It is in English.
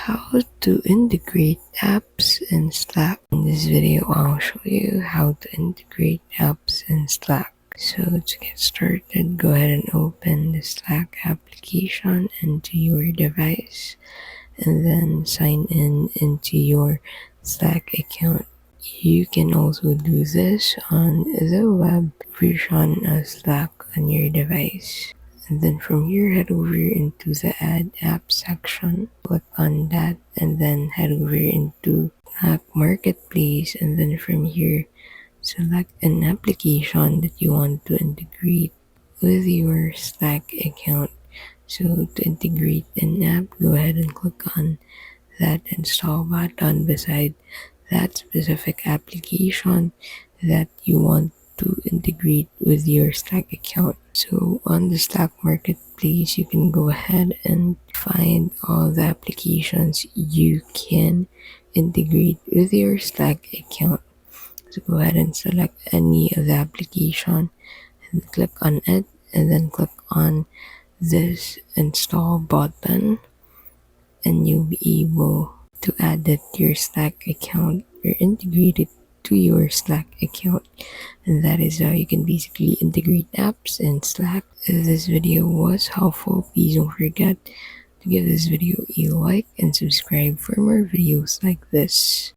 how to integrate apps in Slack. In this video, I'll show you how to integrate apps in Slack. So to get started, go ahead and open the Slack application into your device and then sign in into your Slack account. You can also do this on the web version of Slack on your device. And then from here, head over into the Add App section. Click on that and then head over into Slack Marketplace. And then from here, select an application that you want to integrate with your Slack account. So to integrate an app, go ahead and click on that install button beside that specific application that you want to integrate with your Slack account. So on the Slack Marketplace, you can go ahead and find all the applications you can integrate with your Slack account. So go ahead and select any of the application and click on it, and then click on this install button, and you'll be able to add it to your Slack account or integrate it to your Slack account. And that is how you can basically integrate apps in Slack. If this video was helpful, please don't forget to give this video a like and subscribe for more videos like this.